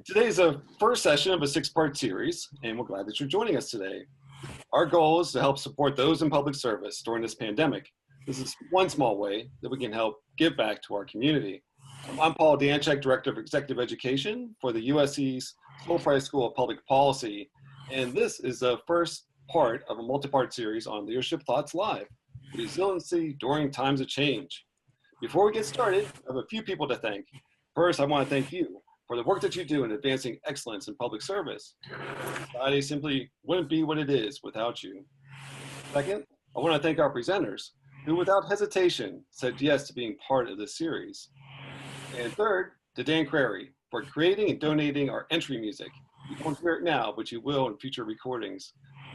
Today is the first session of a 6-part series, and we're glad that you're joining us today. Our goal is to help support those in public service during this pandemic. This is one small way that we can help give back to our community. I'm Paul Danczyk, Director of Executive Education for the USC's Full-Price School of Public Policy, and this is the first part of a multi-part series on Leadership Thoughts Live, Resiliency During Times of Change. Before we get started, I have a few people to thank. First, I want to thank you for the work that you do in advancing excellence in public service. Society simply wouldn't be what it is without you. Second, I want to thank our presenters, who without hesitation said yes to being part of this series. And third, to Dan Crary for creating and donating our entry music. You won't hear it now, but you will in future recordings.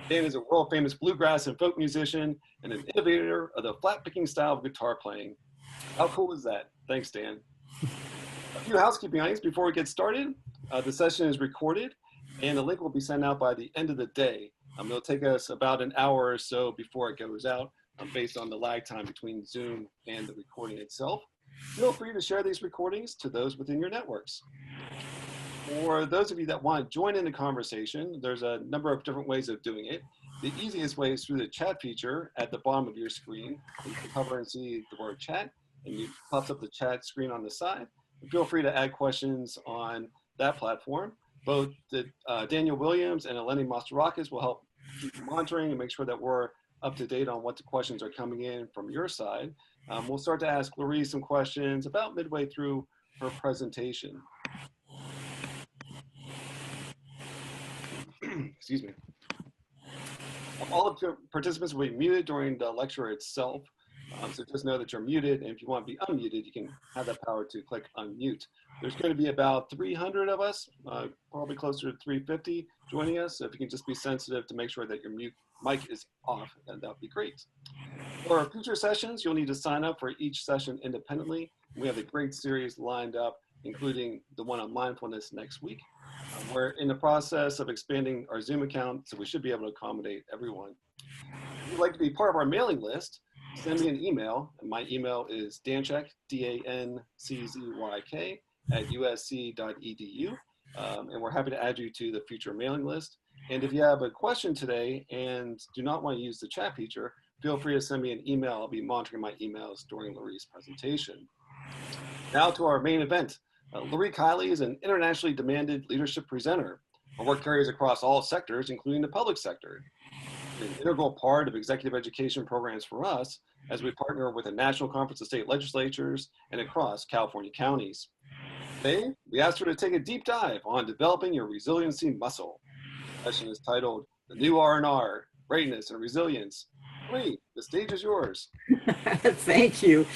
Dan is a world-famous bluegrass and folk musician and an innovator of the flat-picking style of guitar playing. How cool is that? Thanks, Dan. A few housekeeping items before we get started. The session is recorded and the link will be sent out by the end of the day. It'll take us about an hour or so before it goes out based on the lag time between Zoom and the recording itself. Feel free to share these recordings to those within your networks. For those of you that want to join in the conversation, there's a number of different ways of doing it. The easiest way is through the chat feature at the bottom of your screen. You can hover and see the word chat, and it pops up the chat screen on the side. Feel free to add questions on that platform. Both Daniel Williams and Eleni Masterakis will help keep monitoring and make sure that we're up to date on what the questions are coming in from your side. We'll start to ask Laree some questions about midway through her presentation. Excuse me. All of the participants will be muted during the lecture itself. So just know that you're muted, and if you want to be unmuted, you can have that power to click unmute. There's going to be about 300 of us, probably closer to 350 joining us. So if you can just be sensitive to make sure that your mute mic is off, then that would be great. For our future sessions, you'll need to sign up for each session independently. We have a great series lined up, including the one on mindfulness next week. We're in the process of expanding our Zoom account, so we should be able to accommodate everyone. If you'd like to be part of our mailing list, send me an email. And my email is danczyk, D-A-N-C-Z-Y-K, @usc.edu. And we're happy to add you to the future mailing list. And if you have a question today and do not want to use the chat feature, feel free to send me an email. I'll be monitoring my emails during Laree's presentation. Now to our main event. Laree Kiely is an internationally demanded leadership presenter. Her work carries across all sectors, including the public sector. An integral part of executive education programs for us as we partner with the National Conference of State Legislatures and across California counties. Today, we asked her to take a deep dive on developing your resiliency muscle. The session is titled The New R&R, Readiness and Resilience. Laree, the stage is yours. Thank you.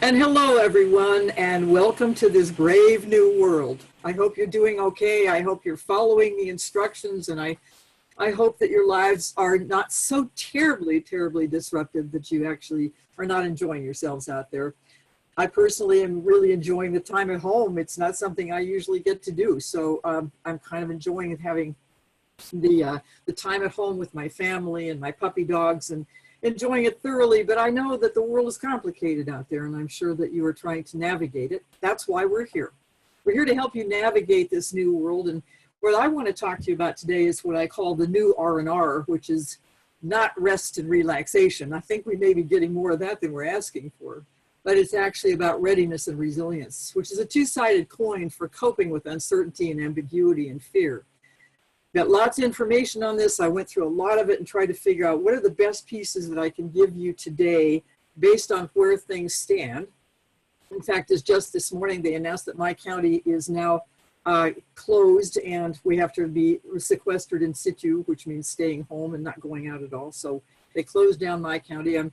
And hello, everyone, and welcome to this brave new world. I hope you're doing okay. I hope you're following the instructions, and I hope that your lives are not so terribly disrupted that you actually are not enjoying yourselves out there. I personally am really enjoying the time at home. It's not something I usually get to do, so I'm kind of enjoying having the time at home with my family and my puppy dogs and enjoying it thoroughly. But I know that the world is complicated out there, and I'm sure that you are trying to navigate it. That's why we're here. We're here to help you navigate this new world. And what I want to talk to you about today is what I call the new R&R, which is not rest and relaxation. I think we may be getting more of that than we're asking for, but it's actually about readiness and resilience, which is a two-sided coin for coping with uncertainty and ambiguity and fear. Got lots of information on this. I went through a lot of it and tried to figure out what are the best pieces that I can give you today based on where things stand. In fact, it's just this morning they announced that my county is now closed and we have to be sequestered in situ, which means staying home and not going out at all. So they closed down my county. I'm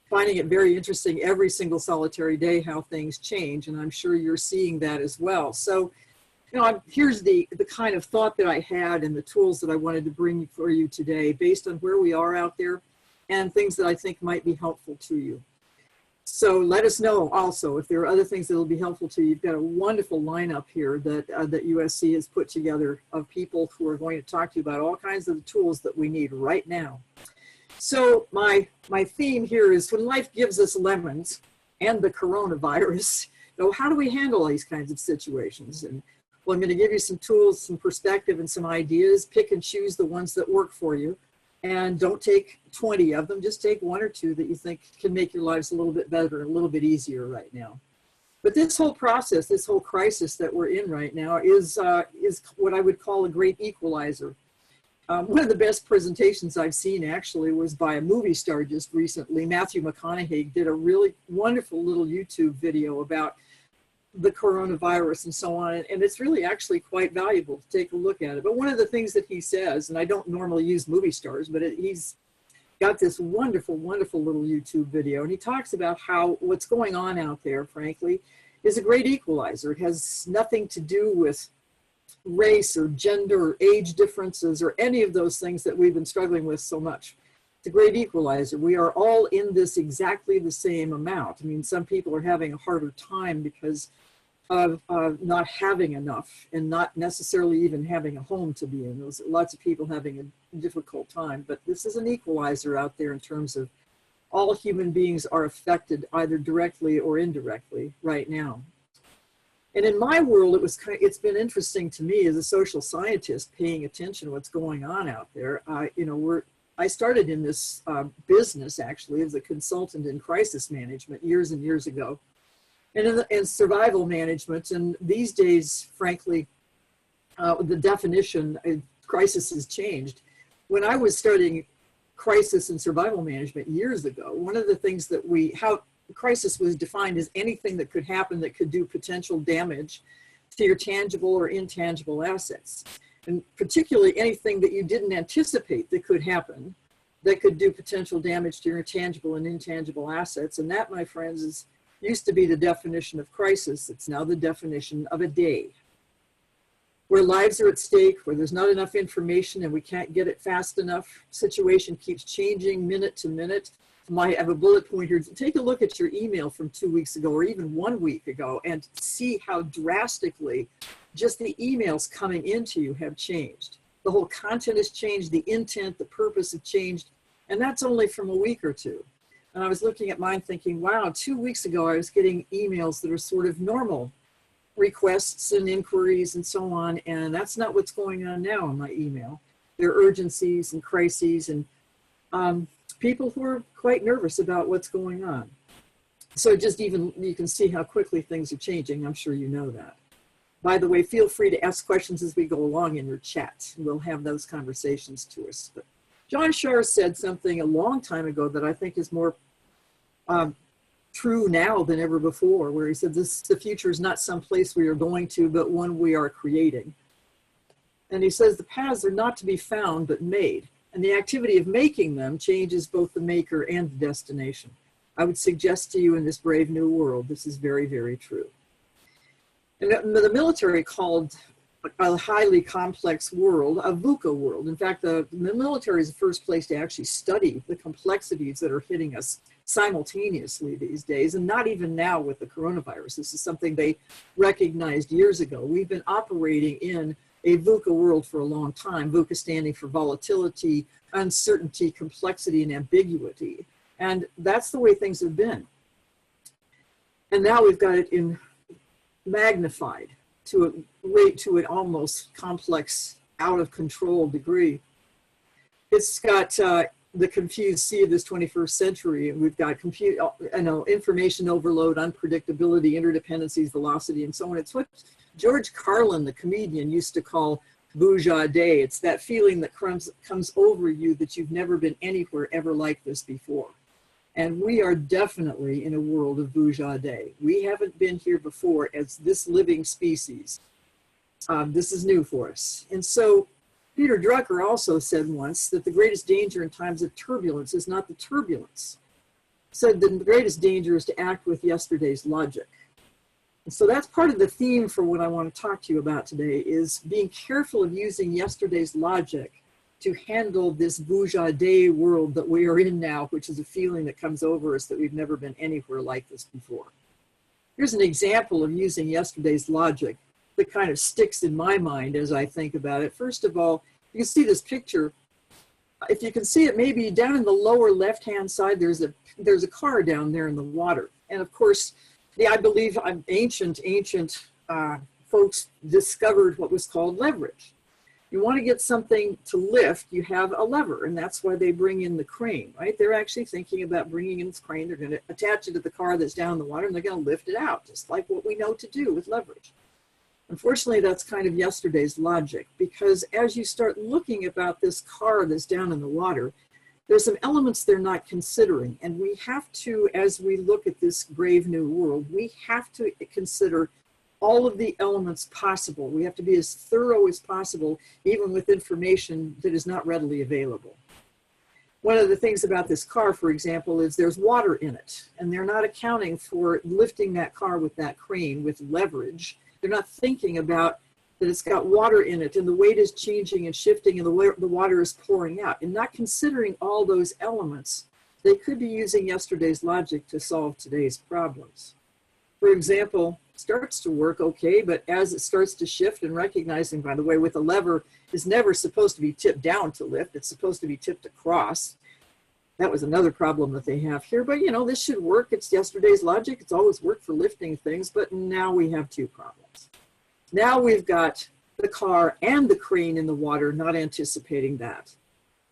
finding it very interesting every single solitary day how things change, and I'm sure you're seeing that as well. So, you know, here's the kind of thought that I had and the tools that I wanted to bring for you today based on where we are out there and things that I think might be helpful to you. So let us know also if there are other things that will be helpful to you. You've got a wonderful lineup here that USC has put together of people who are going to talk to you about all kinds of the tools that we need right now. So my theme here is when life gives us lemons and the coronavirus, so how do we handle these kinds of situations? And Well, I'm going to give you some tools, some perspective, and some ideas. Pick and choose the ones that work for you. And don't take 20 of them. Just take one or two that you think can make your lives a little bit better, a little bit easier right now. But this whole process, this whole crisis that we're in right now is what I would call a great equalizer. One of the best presentations I've seen actually was by a movie star just recently. Matthew McConaughey did a really wonderful little YouTube video about the coronavirus and so on. And it's really actually quite valuable to take a look at it. But one of the things that he says, and I don't normally use movie stars, but he's got this wonderful, wonderful little YouTube video. And he talks about how what's going on out there, frankly, is a great equalizer. It has nothing to do with race or gender or age differences or any of those things that we've been struggling with so much. It's a great equalizer. We are all in this exactly the same amount. I mean, some people are having a harder time because of not having enough and not necessarily even having a home to be in. There's lots of people having a difficult time, but this is an equalizer out there in terms of all human beings are affected either directly or indirectly right now. And in my world, it's been interesting to me as a social scientist paying attention to what's going on out there. I started in this business actually as a consultant in crisis management years and years ago, and in survival management. And these days, frankly, the definition of crisis has changed. When I was studying crisis and survival management years ago, one of the things that how crisis was defined as anything that could happen that could do potential damage to your tangible or intangible assets. And particularly anything that you didn't anticipate that could happen that could do potential damage to your tangible and intangible assets. And that, my friends, used to be the definition of crisis. It's now the definition of a day. Where lives are at stake, where there's not enough information and we can't get it fast enough, situation keeps changing minute to minute. I have a bullet point here. Take a look at your email from 2 weeks ago or even 1 week ago and see how drastically just the emails coming into you have changed. The whole content has changed, the intent, the purpose have changed, and that's only from a week or two. And I was looking at mine thinking, wow, 2 weeks ago I was getting emails that are sort of normal requests and inquiries and so on, and that's not what's going on now in my email. There are urgencies and crises and people who are quite nervous about what's going on. So just even, you can see how quickly things are changing. I'm sure you know that. By the way, feel free to ask questions as we go along in your chat. We'll have those conversations to us. But John Shar said something a long time ago that I think is more true now than ever before, where he said, the future is not some place we are going to, but one we are creating. And he says the paths are not to be found, but made. And the activity of making them changes both the maker and the destination. I would suggest to you in this brave new world, this is very, very true. And the military called a highly complex world a VUCA world. In fact, the military is the first place to actually study the complexities that are hitting us simultaneously these days, and not even now with the coronavirus. This is something they recognized years ago. We've been operating in a VUCA world for a long time, VUCA standing for volatility, uncertainty, complexity, and ambiguity. And that's the way things have been. And now we've got it magnified to an almost complex, out of control degree. It's got the confused sea of this 21st century, and we've got information overload, unpredictability, interdependencies, velocity, and so on. It's what George Carlin, the comedian, used to call bourgeois day. It's that feeling that comes over you that you've never been anywhere ever like this before. And we are definitely in a world of bourgeois day. We haven't been here before as this living species. This is new for us. And so Peter Drucker also said once that the greatest danger in times of turbulence is not the turbulence. He said that the greatest danger is to act with yesterday's logic. And so that's part of the theme for what I want to talk to you about today, is being careful of using yesterday's logic to handle this bourgeois day world that we are in now, which is a feeling that comes over us that we've never been anywhere like this before. Here's an example of using yesterday's logic that kind of sticks in my mind as I think about it. First of all, you can see this picture. If you can see it, maybe down in the lower left-hand side, there's a car down there in the water. And of course, I believe ancient folks discovered what was called leverage. You want to get something to lift, you have a lever, and that's why they bring in the crane, right? They're actually thinking about bringing in this crane. They're going to attach it to the car that's down in the water, and they're going to lift it out, just like what we know to do with leverage. Unfortunately, that's kind of yesterday's logic, because as you start looking about this car that's down in the water, there's some elements they're not considering. And we have to, as we look at this brave new world, we have to consider all of the elements possible. We have to be as thorough as possible, even with information that is not readily available. One of the things about this car, for example, is there's water in it, and they're not accounting for lifting that car with that crane with leverage. They're not thinking about that it's got water in it, and the weight is changing and shifting, and the water is pouring out. And not considering all those elements, they could be using yesterday's logic to solve today's problems. For example, starts to work okay, but as it starts to shift, and recognizing, by the way, with a lever is never supposed to be tipped down to lift, it's supposed to be tipped across. That was another problem that they have here, but you know, this should work. It's yesterday's logic. It's always worked for lifting things, but now we have two problems. Now we've got the car and the crane in the water, not anticipating that.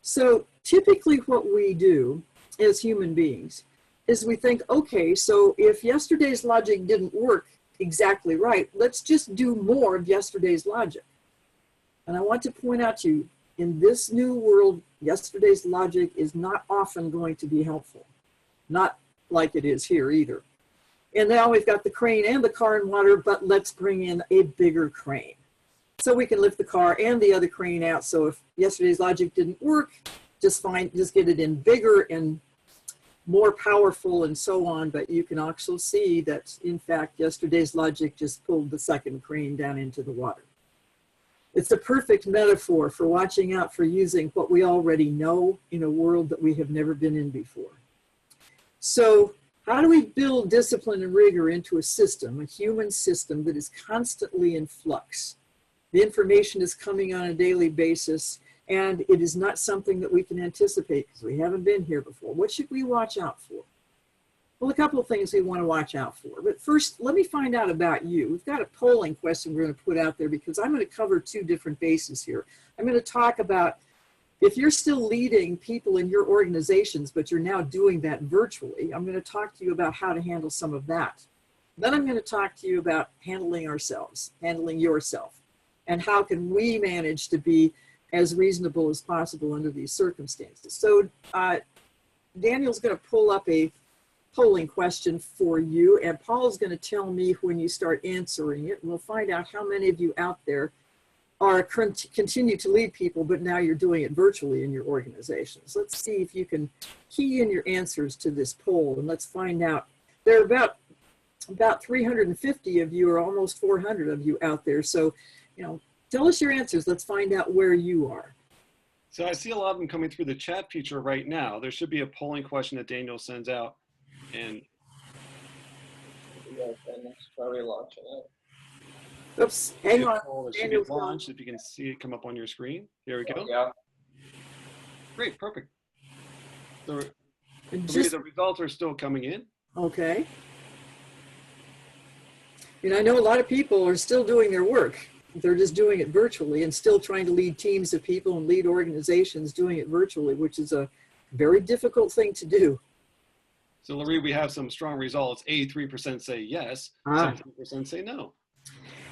So typically what we do as human beings is we think, okay, so if yesterday's logic didn't work exactly right, let's just do more of yesterday's logic. And I want to point out to you, in this new world, yesterday's logic is not often going to be helpful. Not like it is here either. And now we've got the crane and the car in water, but let's bring in a bigger crane. So we can lift the car and the other crane out. So if yesterday's logic didn't work, just get it in bigger and more powerful and so on. But you can also see that, in fact, yesterday's logic just pulled the second crane down into the water. It's a perfect metaphor for watching out for using what we already know in a world that we have never been in before. So how do we build discipline and rigor into a system, a human system that is constantly in flux? The information is coming on a daily basis, and it is not something that we can anticipate because we haven't been here before. What should we watch out for? Well, a couple of things we want to watch out for. But first, let me find out about you. We've got a polling question we're going to put out there because I'm going to cover two different bases here. I'm going to talk about if you're still leading people in your organizations, but you're now doing that virtually. I'm going to talk to you about how to handle some of that. Then I'm going to talk to you about handling ourselves, handling yourself, and how can we manage to be as reasonable as possible under these circumstances. So Daniel's going to pull up a polling question for you, and Paul's going to tell me when you start answering it. We'll find out how many of you out there are continue to lead people, but now you're doing it virtually in your organizations. Let's see if you can key in your answers to this poll, and let's find out. There are about 350 of you, or almost 400 of you out there. So, you know, tell us your answers. Let's find out where you are. So I see a lot of them coming through the chat feature right now. There should be a polling question that Daniel sends out. And oops, hang on. Daniel's launched. If you can see it come up on your screen. There we go. Yeah. Great, perfect. So Just, the results are still coming in. okay. And I know a lot of people are still doing their work. They're just doing it virtually and still trying to lead teams of people and lead organizations doing it virtually, which is a very difficult thing to do. So Laree, we have some strong results. 83% say yes, 17% say no.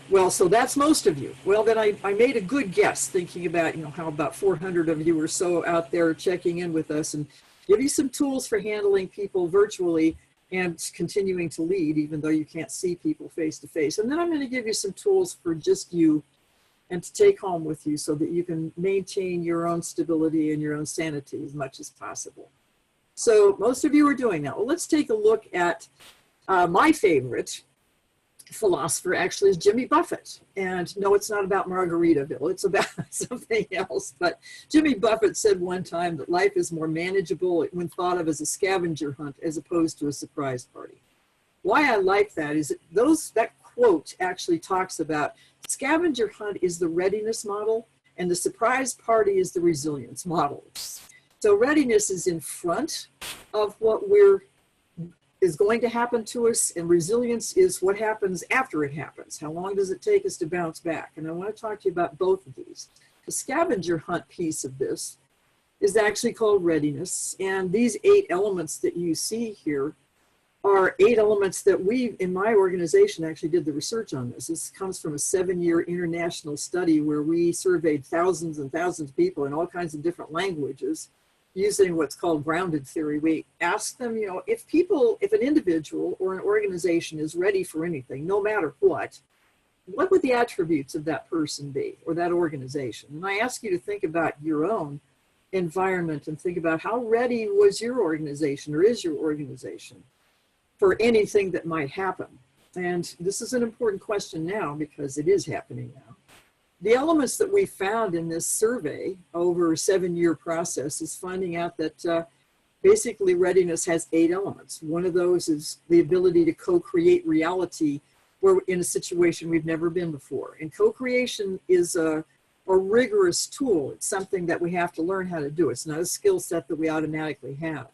Well, so that's most of you. Well, then I made a good guess thinking about, you know, how about 400 of you or so out there checking in with us and give you some tools for handling people virtually and continuing to lead, even though you can't see people face to face. And then I'm going to give you some tools for just you and to take home with you so that you can maintain your own stability and your own sanity as much as possible. So most of you are doing that. Well, let's take a look at my favorite philosopher actually is Jimmy Buffett. And no, it's not about Margaritaville. It's about something else. But Jimmy Buffett said one time that life is more manageable when thought of as a scavenger hunt as opposed to a surprise party. Why I like that is that quote actually talks about scavenger hunt is the readiness model and the surprise party is the resilience model. So readiness is in front of what we're is going to happen to us, and resilience is what happens after it happens. How long does it take us to bounce back? And I want to talk to you about both of these. The scavenger hunt piece of this is actually called readiness. And these 8 elements that you see here are 8 elements that we, in my organization, actually did the research on this. This comes from a 7-year international study where we surveyed thousands and thousands of people in all kinds of different languages using what's called grounded theory. We asked them, you know, if an individual or an organization is ready for anything, no matter what would the attributes of that person be, or that organization? And I ask you to think about your own environment and think about how ready was your organization, or is your organization, for anything that might happen. And this is an important question now because it is happening now. The elements that we found in this survey over a 7-year process is finding out that basically readiness has 8 elements. One of those is the ability to co-create reality where in a situation we've never been before. And co-creation is a rigorous tool. It's something that we have to learn how to do. It's not a skill set that we automatically have.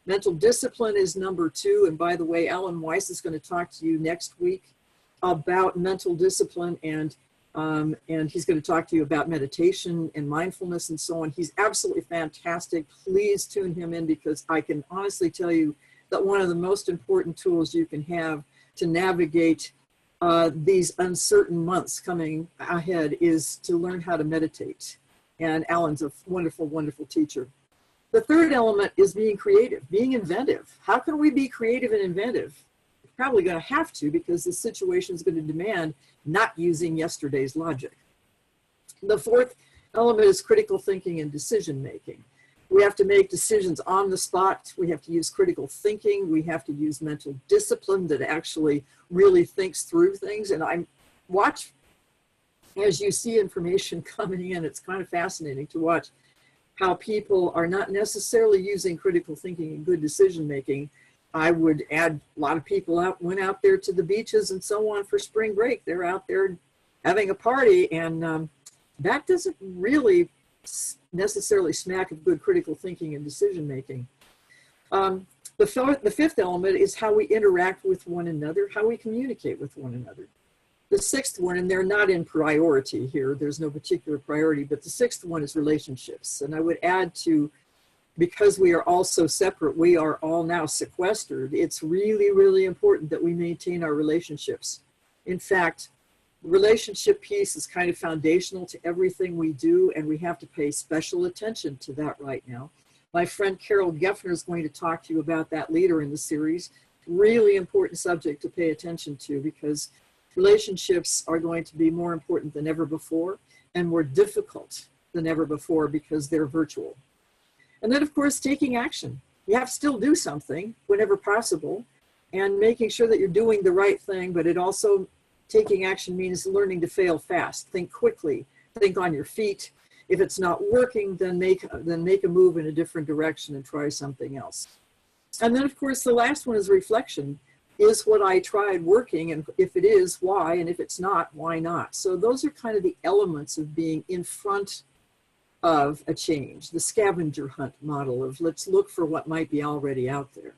Mental discipline is number 2. And by the way, Alan Weiss is going to talk to you next week about mental discipline, and he's going to talk to you about meditation and mindfulness and so on. He's absolutely fantastic. Please tune him in, because I can honestly tell you that one of the most important tools you can have to navigate these uncertain months coming ahead is to learn how to meditate. And Alan's a wonderful, wonderful teacher. The 3rd element is being creative, being inventive. How can we be creative and inventive? We're probably going to have to, because the situation is going to demand not using yesterday's logic. The 4th element is critical thinking and decision making. We have to make decisions on the spot. We have to use critical thinking. We have to use mental discipline that actually really thinks through things. And I watch, as you see information coming in, it's kind of fascinating to watch how people are not necessarily using critical thinking and good decision making. I would add, a lot of people went out there to the beaches and so on for spring break. They're out there having a party, and that doesn't really necessarily smack of good critical thinking and decision making. The 5th element is how we interact with one another, how we communicate with one another. The 6th one, and they're not in priority here, there's no particular priority, but the 6th one is relationships. And I would add to, because we are all so separate, we are all now sequestered, it's really, really important that we maintain our relationships. In fact, the relationship piece is kind of foundational to everything we do, and we have to pay special attention to that right now. My friend Carol Geffner is going to talk to you about that later in the series. Really important subject to pay attention to, because relationships are going to be more important than ever before, and more difficult than ever before because they're virtual. And then, of course, taking action. You have to still do something whenever possible, and making sure that you're doing the right thing, but it also, taking action means learning to fail fast. Think quickly, think on your feet. If it's not working, then make a move in a different direction and try something else. And then, of course, the last one is reflection. Is what I tried working? And if it is, why? And if it's not, why not? So those are kind of the elements of being in front of a change, the scavenger hunt model of let's look for what might be already out there.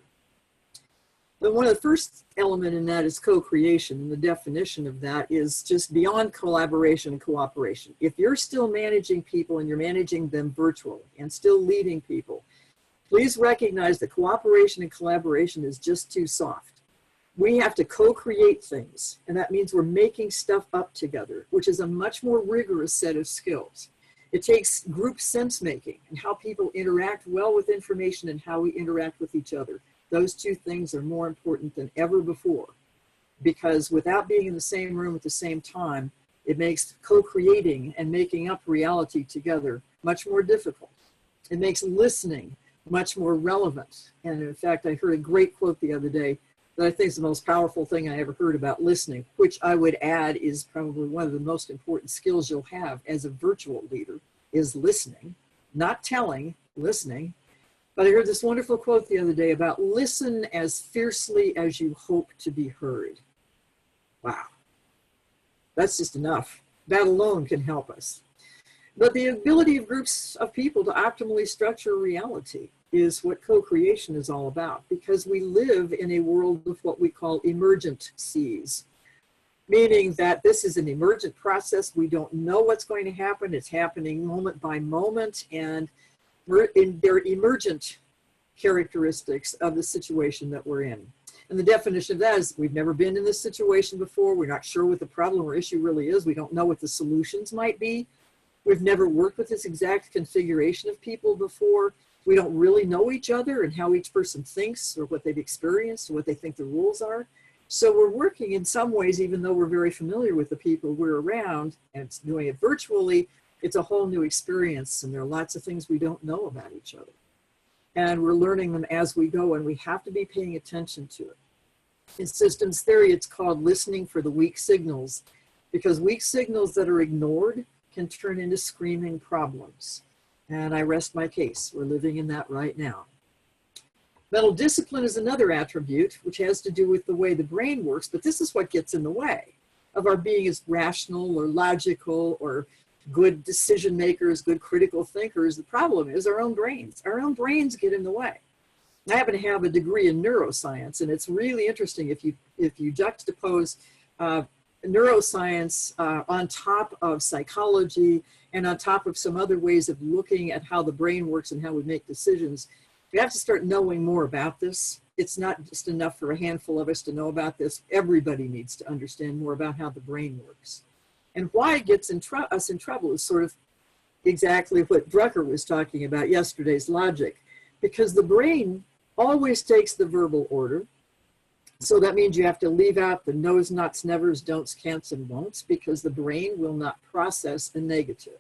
But one of the first element in that is co-creation, and the definition of that is just beyond collaboration and cooperation. If you're still managing people and you're managing them virtual and still leading people, please recognize that cooperation and collaboration is just too soft. We have to co-create things, and that means we're making stuff up together, which is a much more rigorous set of skills. It takes group sense making and how people interact well with information and how we interact with each other. Those 2 things are more important than ever before, because without being in the same room at the same time, it makes co-creating and making up reality together much more difficult. It makes listening much more relevant. And in fact, I heard a great quote the other day that I think is the most powerful thing I ever heard about listening, which I would add is probably one of the most important skills you'll have as a virtual leader, is listening, not telling, listening. But I heard this wonderful quote the other day about listen as fiercely as you hope to be heard. Wow, that's just enough. That alone can help us. But the ability of groups of people to optimally structure reality is what co-creation is all about, because we live in a world of what we call emergent seas, meaning that this is an emergent process. We don't know what's going to happen. It's happening moment by moment, and there are emergent characteristics of the situation that we're in. And the definition of that is we've never been in this situation before. We're not sure what the problem or issue really is. We don't know what the solutions might be. We've never worked with this exact configuration of people before. We don't really know each other and how each person thinks or what they've experienced or what they think the rules are. So we're working in some ways, even though we're very familiar with the people we're around and it's doing it virtually, it's a whole new experience, and there are lots of things we don't know about each other. And we're learning them as we go, and we have to be paying attention to it. In systems theory, it's called listening for the weak signals, because weak signals that are ignored can turn into screaming problems. And I rest my case. We're living in that right now. Mental discipline is another attribute which has to do with the way the brain works, but this is what gets in the way of our being as rational or logical or good decision makers, good critical thinkers. The problem is our own brains. Our own brains get in the way. I happen to have a degree in neuroscience, and it's really interesting if you juxtapose neuroscience on top of psychology and on top of some other ways of looking at how the brain works and how we make decisions. We have to start knowing more about this. It's not just enough for a handful of us to know about this. Everybody needs to understand more about how the brain works. And why it gets us in trouble is sort of exactly what Drucker was talking about, yesterday's logic, because the brain always takes the verbal order. So that means you have to leave out the no's, nots, nevers, don'ts, can'ts, and won'ts, because the brain will not process a negative.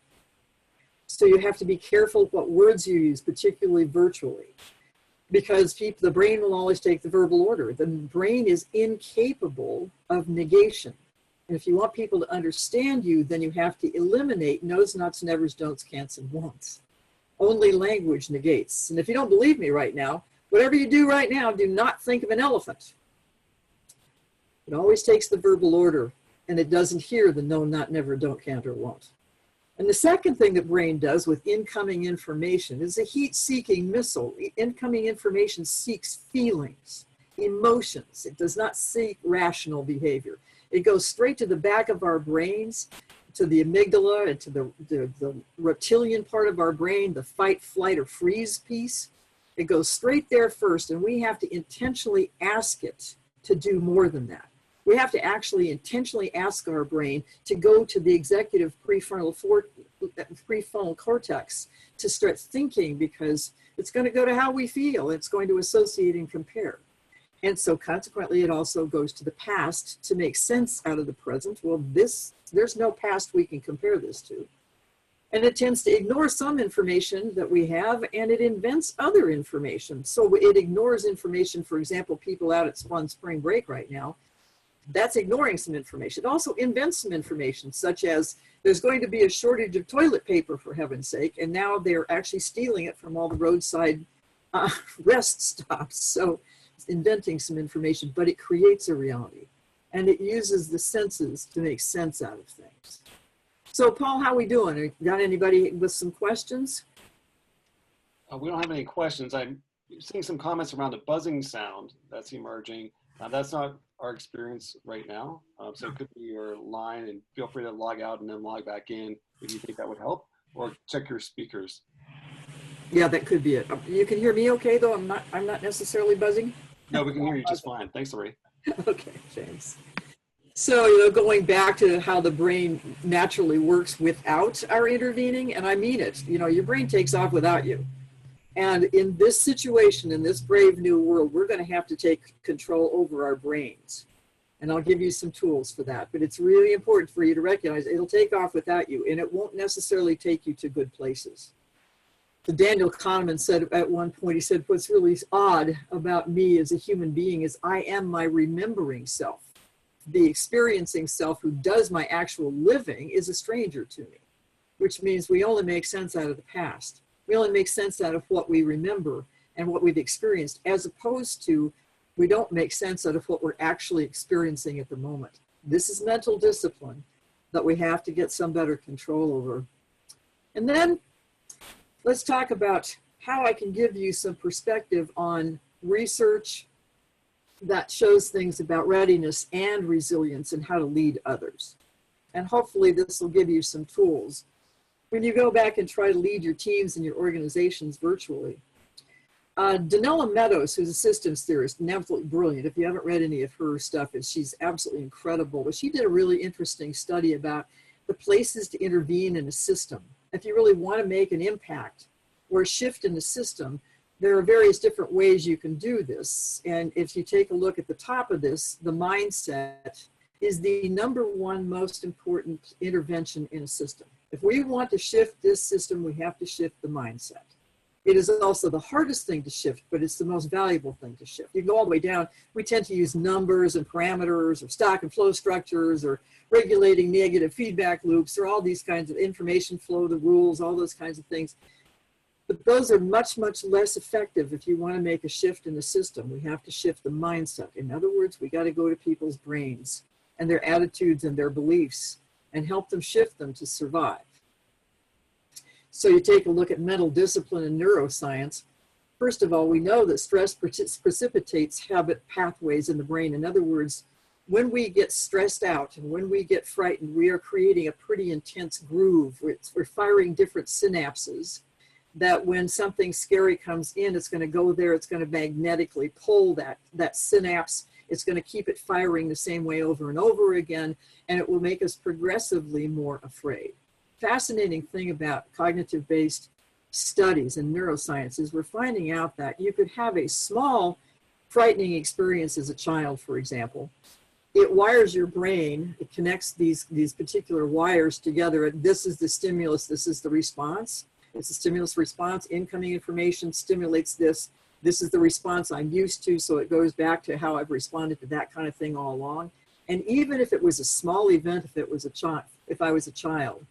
So you have to be careful what words you use, particularly virtually, because the brain will always take the verbal order. The brain is incapable of negation. And if you want people to understand you, then you have to eliminate no's, nots, nevers, don'ts, can'ts, and won'ts. Only language negates. And if you don't believe me right now, whatever you do right now, do not think of an elephant. It always takes the verbal order, and it doesn't hear the no, not, never, don't, can't, or won't. And the second thing the brain does with incoming information is a heat-seeking missile. Incoming information seeks feelings, emotions. It does not seek rational behavior. It goes straight to the back of our brains, to the amygdala, and to the reptilian part of our brain, the fight, flight, or freeze piece. It goes straight there first, and we have to intentionally ask it to do more than that. We have to actually intentionally ask our brain to go to the executive prefrontal cortex to start thinking, because it's going to go to how we feel. It's going to associate and compare. And so consequently, it also goes to the past to make sense out of the present. Well, there's no past we can compare this to. And it tends to ignore some information that we have, and it invents other information. So it ignores information, for example, people out on spring break right now. That's ignoring some information. It also invents some information, such as there's going to be a shortage of toilet paper, for heaven's sake, and now they're actually stealing it from all the roadside rest stops. So it's inventing some information, but it creates a reality, and it uses the senses to make sense out of things. So Paul, how are we doing? Got anybody with some questions? We don't have any questions. I'm seeing some comments around the buzzing sound that's emerging. That's not our experience right now. So it could be your line, and feel free to log out and then log back in if you think that would help, or check your speakers. Yeah, that could be it. You can hear me okay though? I'm not necessarily buzzing? No, we can hear you just fine. Thanks, Laree. Okay, thanks. So, going back to how the brain naturally works without our intervening, and I mean it, your brain takes off without you. And in this situation, in this brave new world, we're going to have to take control over our brains. And I'll give you some tools for that. But it's really important for you to recognize it'll take off without you, and it won't necessarily take you to good places. So Daniel Kahneman said at one point, he said, what's really odd about me as a human being is I am my remembering self. The experiencing self who does my actual living is a stranger to me, which means we only make sense out of the past. We only make sense out of what we remember and what we've experienced, as opposed to we don't make sense out of what we're actually experiencing at the moment. This is mental discipline that we have to get some better control over. And then let's talk about how I can give you some perspective on research that shows things about readiness and resilience and how to lead others. And hopefully this will give you some tools when you go back and try to lead your teams and your organizations virtually. Donella Meadows, who's a systems theorist and absolutely brilliant. If you haven't read any of her stuff, she's absolutely incredible. But she did a really interesting study about the places to intervene in a system. If you really want to make an impact or a shift in the system, there are various different ways you can do this. And if you take a look at the top of this, the mindset is the #1 most important intervention in a system. If we want to shift this system, we have to shift the mindset. It is also the hardest thing to shift, but it's the most valuable thing to shift. You can go all the way down. We tend to use numbers and parameters or stock and flow structures or regulating negative feedback loops or all these kinds of information flow, the rules, all those kinds of things. But those are much, much less effective if you want to make a shift in the system. We have to shift the mindset. In other words, we got to go to people's brains and their attitudes and their beliefs and help them shift them to survive. So you take a look at mental discipline and neuroscience. First of all, we know that stress precipitates habit pathways in the brain. In other words, when we get stressed out and when we get frightened, we are creating a pretty intense groove. We're firing different synapses that when something scary comes in, it's going to go there, it's going to magnetically pull that synapse. It's going to keep it firing the same way over and over again, and it will make us progressively more afraid. Fascinating thing about cognitive-based studies in neuroscience is we're finding out that you could have a small frightening experience as a child, for example. It wires your brain, it connects these particular wires together. This is the stimulus, this is the response. It's a stimulus response, incoming information stimulates this. This is the response I'm used to, so it goes back to how I've responded to that kind of thing all along. And even if it was a small event, if I was a child,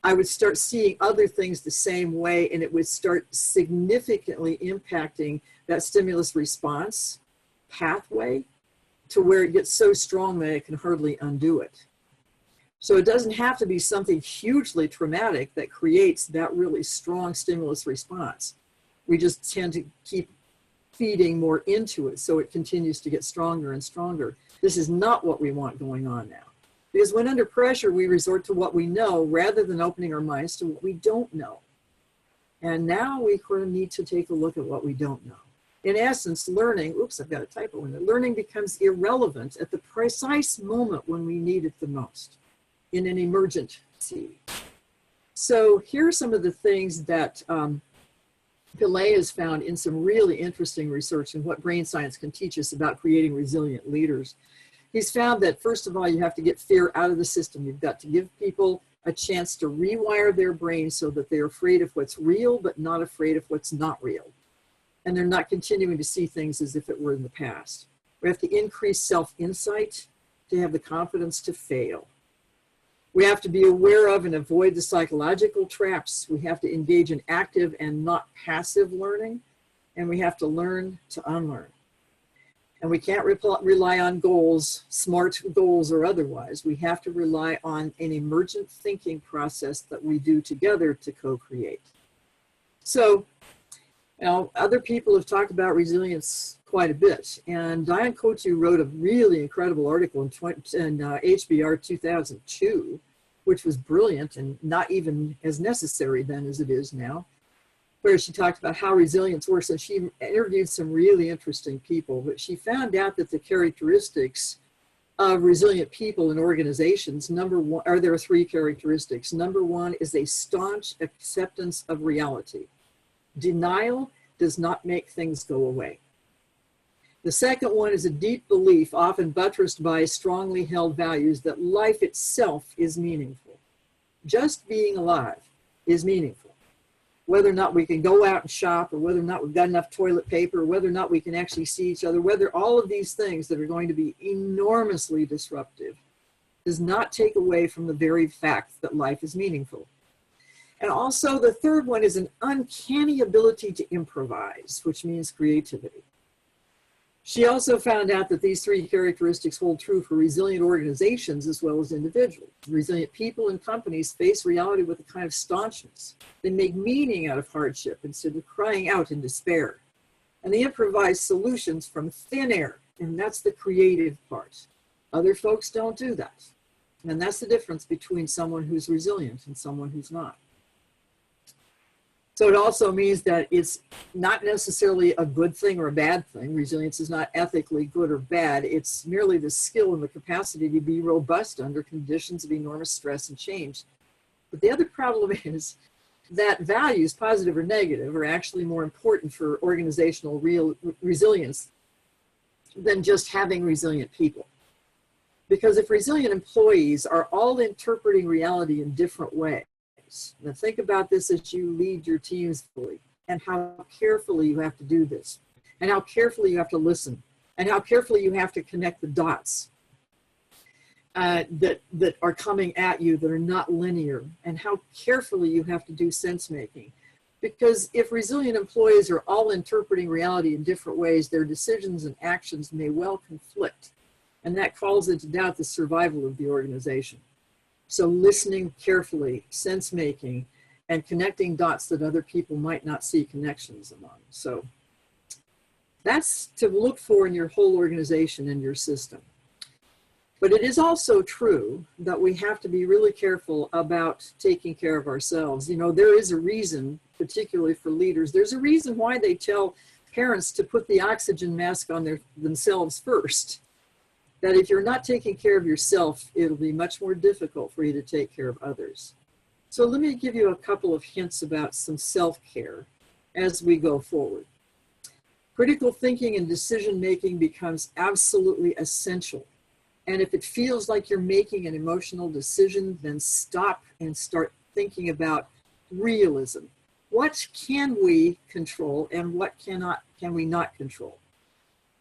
I would start seeing other things the same way, and it would start significantly impacting that stimulus response pathway to where it gets so strong that I can hardly undo it. So it doesn't have to be something hugely traumatic that creates that really strong stimulus response. We just tend to keep feeding more into it so it continues to get stronger and stronger. This is not what we want going on now. Because when under pressure, we resort to what we know rather than opening our minds to what we don't know. And now we need to take a look at what we don't know. In essence, learning, oops, I've got a typo in there. Learning becomes irrelevant at the precise moment when we need it the most, in an emergency. So here are some of the things that Kiely has found in some really interesting research and what brain science can teach us about creating resilient leaders. He's found that, first of all, you have to get fear out of the system. You've got to give people a chance to rewire their brains so that they're afraid of what's real, but not afraid of what's not real. And they're not continuing to see things as if it were in the past. We have to increase self-insight to have the confidence to fail. We have to be aware of and avoid the psychological traps. We have to engage in active and not passive learning. And we have to learn to unlearn. And we can't rely on goals, smart goals or otherwise. We have to rely on an emergent thinking process that we do together to co-create. So, now, other people have talked about resilience quite a bit. And Diane Cotu wrote a really incredible article in HBR 2002, which was brilliant and not even as necessary then as it is now, where she talked about how resilience works. And she interviewed some really interesting people, but she found out that the characteristics of resilient people and organizations, there are 3 characteristics. Number 1 is a staunch acceptance of reality. Denial does not make things go away. The second one is a deep belief, often buttressed by strongly held values, that life itself is meaningful. Just being alive is meaningful. Whether or not we can go out and shop, or whether or not we've got enough toilet paper, or whether or not we can actually see each other, whether all of these things that are going to be enormously disruptive does not take away from the very fact that life is meaningful. And also the third one is an uncanny ability to improvise, which means creativity. She also found out that these three characteristics hold true for resilient organizations as well as individuals. Resilient people and companies face reality with a kind of staunchness. They make meaning out of hardship instead of crying out in despair. And they improvise solutions from thin air, and that's the creative part. Other folks don't do that. And that's the difference between someone who's resilient and someone who's not. So it also means that it's not necessarily a good thing or a bad thing. Resilience is not ethically good or bad. It's merely the skill and the capacity to be robust under conditions of enormous stress and change. But the other problem is that values, positive or negative, are actually more important for organizational resilience than just having resilient people. Because if resilient employees are all interpreting reality in different ways, now think about this as you lead your teams fully, and how carefully you have to do this, and how carefully you have to listen, and how carefully you have to connect the dots that are coming at you that are not linear, and how carefully you have to do sense making. Because if resilient employees are all interpreting reality in different ways, their decisions and actions may well conflict, and that calls into doubt the survival of the organization. So listening carefully, sense making, and connecting dots that other people might not see connections among. So that's to look for in your whole organization and your system. But it is also true that we have to be really careful about taking care of ourselves. You know, there is a reason, particularly for leaders, there's a reason why they tell parents to put the oxygen mask on themselves first. That if you're not taking care of yourself, it'll be much more difficult for you to take care of others. So let me give you a couple of hints about some self-care as we go forward. Critical thinking and decision-making becomes absolutely essential. And if it feels like you're making an emotional decision, then stop and start thinking about realism. What can we control and what can we not control?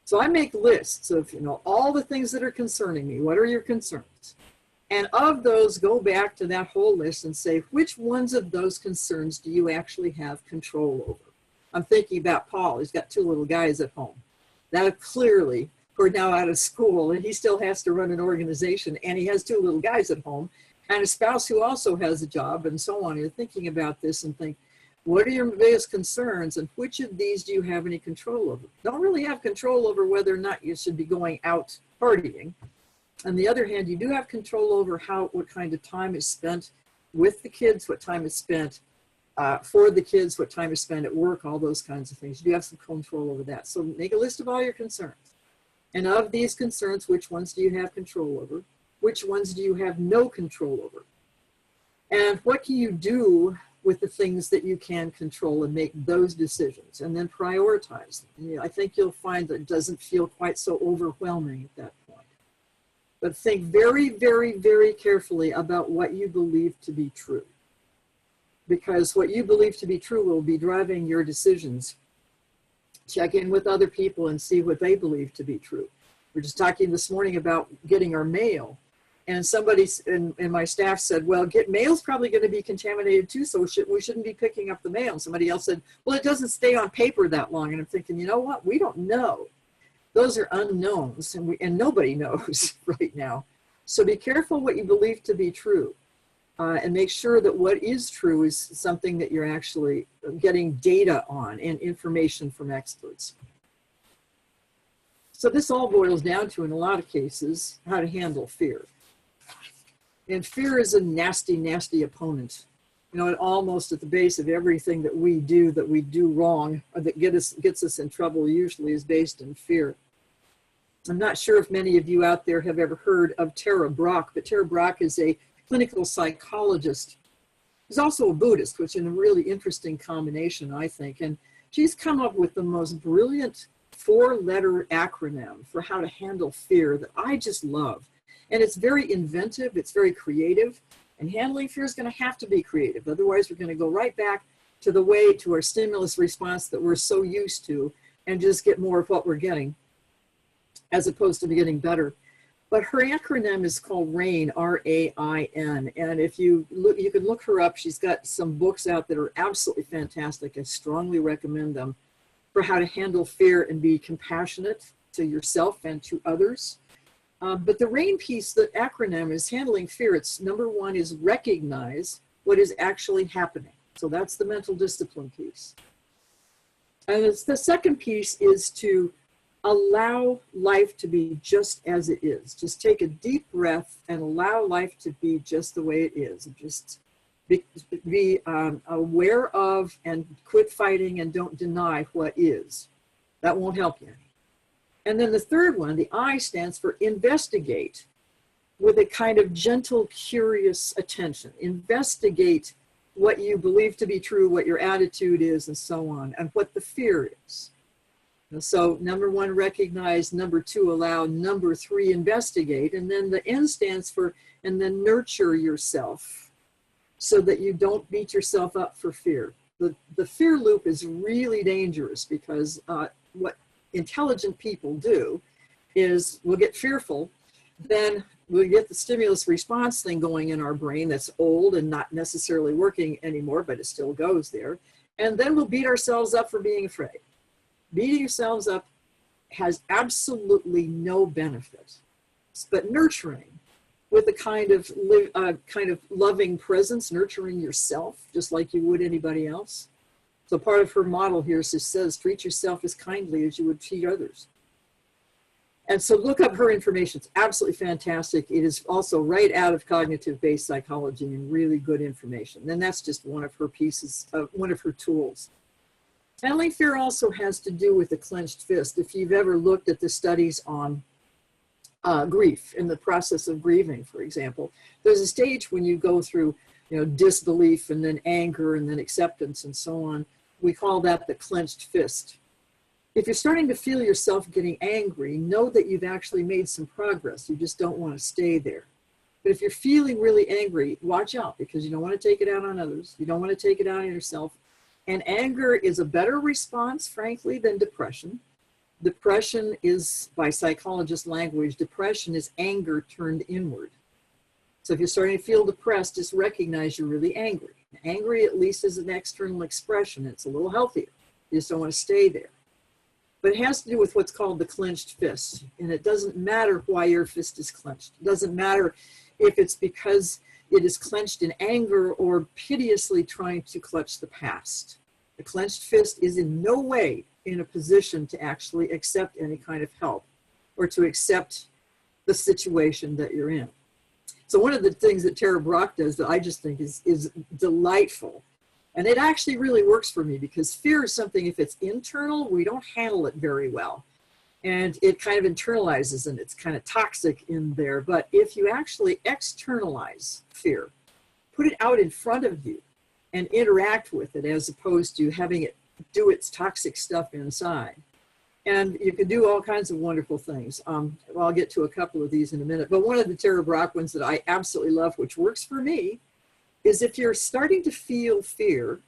So I make lists of, all the things that are concerning me. What are your concerns? And of those, go back to that whole list and say, which ones of those concerns do you actually have control over? I'm thinking about Paul. He's got 2 little guys at home. That clearly, who are now out of school, and he still has to run an organization, and he has 2 little guys at home, and a spouse who also has a job, and so on. You're thinking about this and think, what are your biggest concerns, and which of these do you have any control over? Don't really have control over whether or not you should be going out partying. On the other hand, you do have control over what kind of time is spent with the kids, what time is spent for the kids, what time is spent at work, all those kinds of things. You do have some control over that. So make a list of all your concerns. And of these concerns, which ones do you have control over? Which ones do you have no control over? And what can you do with the things that you can control and make those decisions, and then prioritize them. I think you'll find that it doesn't feel quite so overwhelming at that point. But think very, very, very carefully about what you believe to be true. Because what you believe to be true will be driving your decisions. Check in with other people and see what they believe to be true. We're just talking this morning about getting our mail. And somebody in my staff said, well, mail's probably going to be contaminated too, so we shouldn't be picking up the mail. And somebody else said, well, it doesn't stay on paper that long. And I'm thinking, you know what? We don't know. Those are unknowns, and nobody knows right now. So be careful what you believe to be true, and make sure that what is true is something that you're actually getting data on and information from experts. So this all boils down to, in a lot of cases, how to handle fear. And fear is a nasty, nasty opponent. Almost at the base of everything that we do wrong, or that gets us in trouble, usually is based in fear. I'm not sure if many of you out there have ever heard of Tara Brach, but Tara Brach is a clinical psychologist. She's also a Buddhist, which is a really interesting combination, I think. And she's come up with the most brilliant 4-letter acronym for how to handle fear that I just love. And it's very inventive, it's very creative, and handling fear is going to have to be creative. Otherwise, we're going to go right back to our stimulus response that we're so used to, and just get more of what we're getting, as opposed to getting better. But her acronym is called RAIN, R-A-I-N. And if you can look her up. She's got some books out that are absolutely fantastic. I strongly recommend them for how to handle fear and be compassionate to yourself and to others. But the RAIN piece, the acronym, is handling fear. It's number one is recognize what is actually happening. So that's the mental discipline piece. And the second piece is to allow life to be just as it is. Just take a deep breath and allow life to be just the way it is. Just be aware of and quit fighting and don't deny what is. That won't help you any. And then the third one, the I, stands for investigate with a kind of gentle, curious attention. Investigate what you believe to be true, what your attitude is, and so on, and what the fear is. And so number one, recognize. Number two, allow. Number three, investigate. And then the N stands for, and then nurture yourself so that you don't beat yourself up for fear. The fear loop is really dangerous because what intelligent people do is we'll get fearful, then we'll get the stimulus response thing going in our brain that's old and not necessarily working anymore, but it still goes there. And then we'll beat ourselves up for being afraid. Beating yourselves up has absolutely no benefit, but nurturing with a kind of loving presence, nurturing yourself just like you would anybody else. So part of her model here says, treat yourself as kindly as you would treat others. And so look up her information. It's absolutely fantastic. It is also right out of cognitive-based psychology and really good information. And that's just one of her pieces, one of her tools. Handling fear also has to do with the clenched fist. If you've ever looked at the studies on grief, in the process of grieving, for example, there's a stage when you go through, disbelief and then anger and then acceptance and so on. We call that the clenched fist. If you're starting to feel yourself getting angry, know that you've actually made some progress. You just don't want to stay there. But if you're feeling really angry, watch out, because you don't want to take it out on others. You don't want to take it out on yourself. And anger is a better response, frankly, than depression. Depression is, by psychologist language, depression is anger turned inward. So if you're starting to feel depressed, just recognize you're really angry. Angry, at least, is an external expression. It's a little healthier. You just don't want to stay there. But it has to do with what's called the clenched fist. And it doesn't matter why your fist is clenched. It doesn't matter if it's because it is clenched in anger or piteously trying to clutch the past. The clenched fist is in no way in a position to actually accept any kind of help or to accept the situation that you're in. So one of the things that Tara Brach does that I just think is delightful, and it actually really works for me, because fear is something, if it's internal, we don't handle it very well. And it kind of internalizes and it's kind of toxic in there. But if you actually externalize fear, put it out in front of you and interact with it, as opposed to having it do its toxic stuff inside. And you can do all kinds of wonderful things. Well, I'll get to a couple of these in a minute. But one of the Tara Brach ones that I absolutely love, which works for me, is if you're starting to feel fear,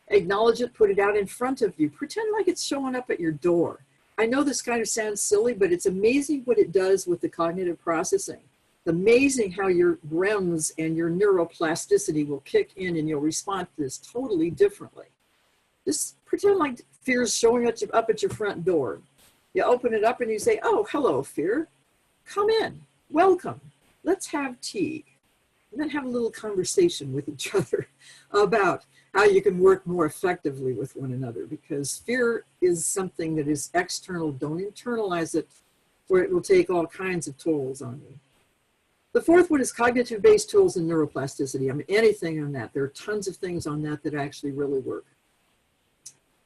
acknowledge it, put it out in front of you. Pretend like it's showing up at your door. I know this kind of sounds silly, but it's amazing what it does with the cognitive processing. It's amazing how your REMs and your neuroplasticity will kick in and you'll respond to this totally differently. Just pretend like fear is showing up at your front door. You open it up and you say, oh, hello, fear. Come in. Welcome. Let's have tea. And then have a little conversation with each other about how you can work more effectively with one another, because fear is something that is external. Don't internalize it, or it will take all kinds of tolls on you. The fourth one is cognitive-based tools and neuroplasticity. I mean, anything on that. There are tons of things on that that actually really work.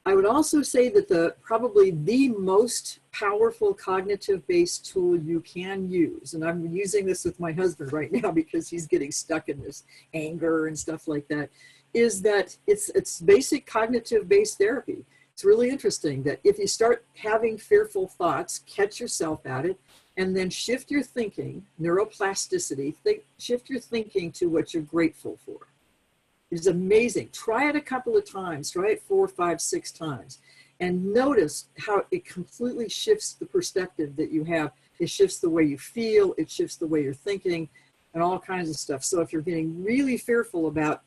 I would also say that probably the most powerful cognitive-based tool you can use, and I'm using this with my husband right now because he's getting stuck in this anger and stuff like that, is that it's basic cognitive-based therapy. It's really interesting that if you start having fearful thoughts, catch yourself at it, and then shift your thinking, neuroplasticity, shift your thinking to what you're grateful for. It's amazing. Try it a couple of times. Try it 4, 5, 6 times. And notice how it completely shifts the perspective that you have. It shifts the way you feel. It shifts the way you're thinking and all kinds of stuff. So if you're getting really fearful about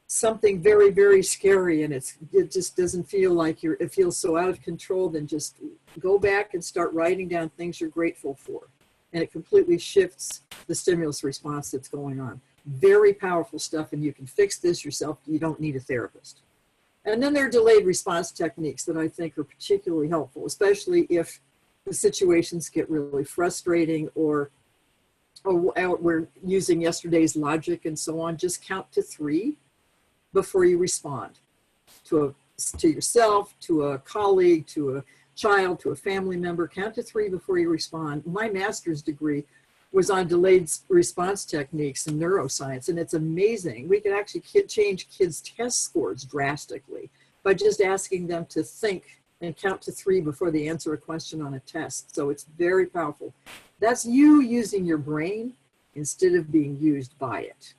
something very, very scary and it just doesn't feel like it feels so out of control, then just go back and start writing down things you're grateful for. And it completely shifts the stimulus response that's going on. Very powerful stuff, and you can fix this yourself. You don't need a therapist. And then there are delayed response techniques that I think are particularly helpful, especially if the situations get really frustrating or we're using yesterday's logic and so on. Just count to 3 before you respond to yourself, to a colleague, to a child, to a family member. Count to 3 before you respond. My master's degree was on delayed response techniques in neuroscience, and it's amazing. We can actually change kids' test scores drastically by just asking them to think and count to 3 before they answer a question on a test. So it's very powerful. That's you using your brain instead of being used by it.